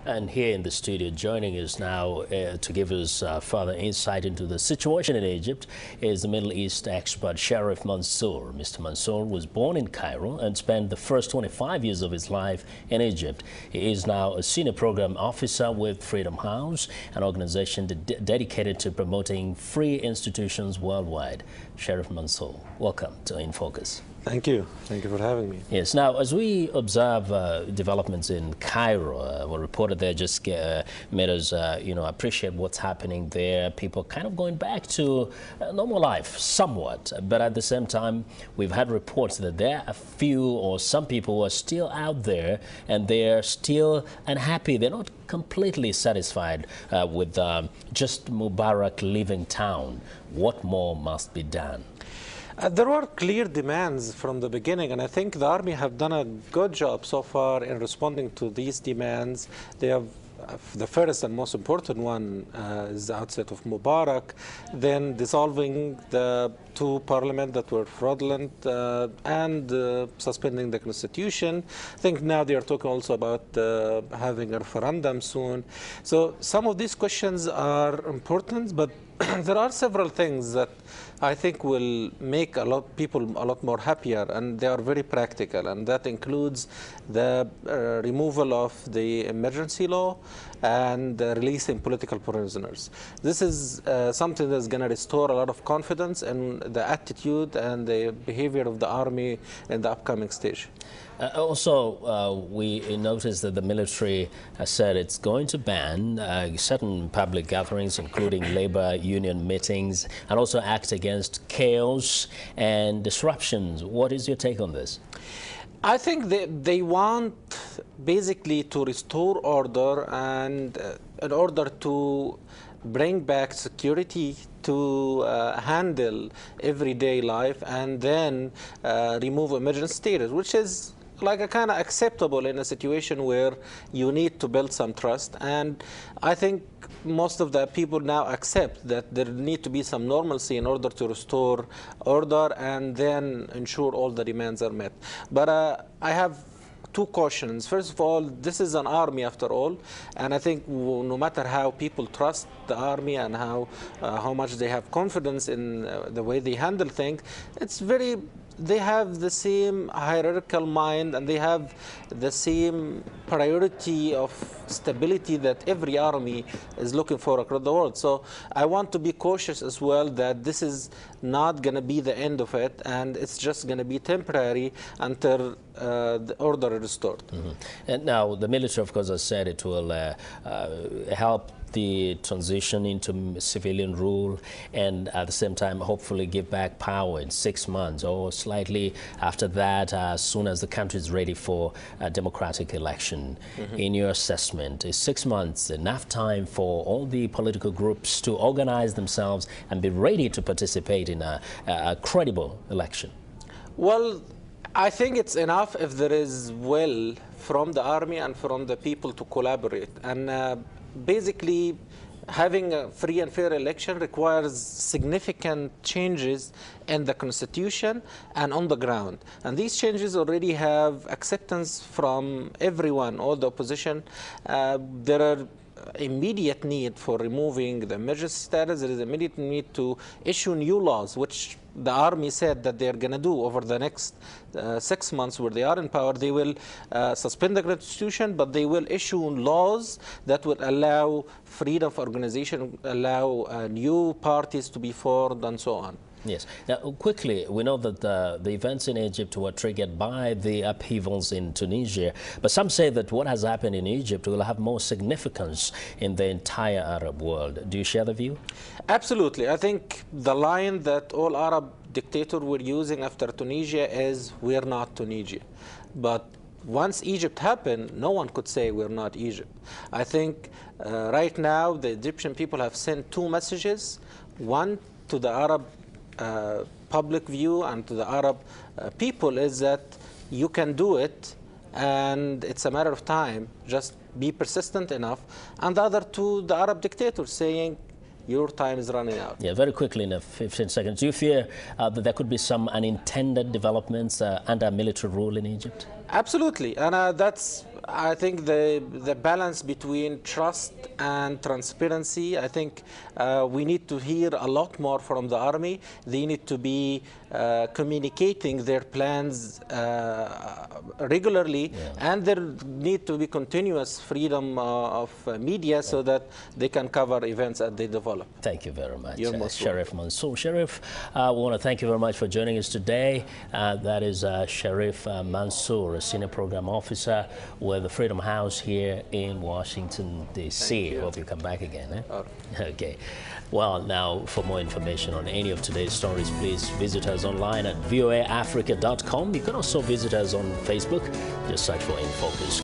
And here in the studio, joining us now to give us further insight into the situation in Egypt is the Middle East expert Sheriff Mansour. Mr. Mansour was born in Cairo and spent the first 25 years of his life in Egypt. He is now a senior program officer with Freedom House, an organization dedicated to promoting free institutions worldwide. Sheriff Mansour, welcome to In Focus. Thank you. Thank you for having me. Yes. Now, as we observe developments in Cairo, what reported there just made us, appreciate what's happening there. People kind of going back to normal life somewhat. But at the same time, we've had reports that there are a few or some people who are still out there and they're still unhappy. They're not completely satisfied with just Mubarak leaving town. What more must be done? There were clear demands from the beginning, and I think the army have done a good job so far in responding to these demands. They have the first and most important one is the outset of Mubarak, then dissolving the two parliaments that were fraudulent and suspending the constitution. I think now they are talking also about having a referendum soon. So some of these questions are important, but there are several things that I think will make people a lot more happier, and they are very practical, and that includes the removal of the emergency law and releasing political prisoners. This is something that's going to restore a lot of confidence in the attitude and the behavior of the army in the upcoming stage. We noticed that the military said it's going to ban certain public gatherings, including labor union meetings, and also act against chaos and disruptions. What is your take on this? I think they want basically to restore order, and in order to bring back security to handle everyday life, and then remove emergency status, which is like a kind of acceptable in a situation where you need to build some trust. And I think most of the people now accept that there need to be some normalcy in order to restore order and then ensure all the demands are met. But I have two cautions. First of all, this is an army after all, and I think no matter how people trust the army and how much they have confidence in the way they handle things, they have the same hierarchical mind, and they have the same priority of stability that every army is looking for across the world. So I want to be cautious as well that this is not going to be the end of it, and it's just going to be temporary until the order is restored. Mm-hmm. And now the military, of course, has said it will help the transition into civilian rule, and at the same time hopefully give back power in 6 months or slightly after that, as soon as the country is ready for a democratic election. Mm-hmm. In your assessment, is 6 months enough time for all the political groups to organize themselves and be ready to participate in a credible election? Well, I think it's enough if there is will from the army and from the people to collaborate. And basically, having a free and fair election requires significant changes in the constitution and on the ground. And these changes already have acceptance from everyone, all the opposition. There are immediate need for removing the emergency status. There is immediate need to issue new laws, which the army said that they're going to do over the next 6 months where they are in power. They will suspend the constitution, but they will issue laws that will allow freedom of organization, allow new parties to be formed, and so on. Yes. Now, quickly, we know that the events in Egypt were triggered by the upheavals in Tunisia, but some say that what has happened in Egypt will have more significance in the entire Arab world. Do you share the view? Absolutely. I think the line that all Arab dictators were using after Tunisia is, we're not Tunisia. But once Egypt happened, no one could say we're not Egypt. I think right now the Egyptian people have sent two messages, one to the Arab public view and to the Arab people, is that you can do it and it's a matter of time, just be persistent enough. And the other to the Arab dictators saying your time is running out. Yeah, very quickly in 15 seconds. Do you fear that there could be some unintended developments under military rule in Egypt? Absolutely, and that's I think the balance between trust and transparency, I think we need to hear a lot more from the army. They need to be communicating their plans regularly, and there need to be continuous freedom of media so that they can cover events as they develop. Thank you very much, Sheriff Mansour. Sheriff, we want to thank you very much for joining us today. That is Sheriff Mansour, a Senior Program Officer with the Freedom House here in Washington, D.C. Hope you come back again. Okay. Well, now, for more information on any of today's stories, please visit us online at voaafrica.com. You can also visit us on Facebook. Just search for In Focus.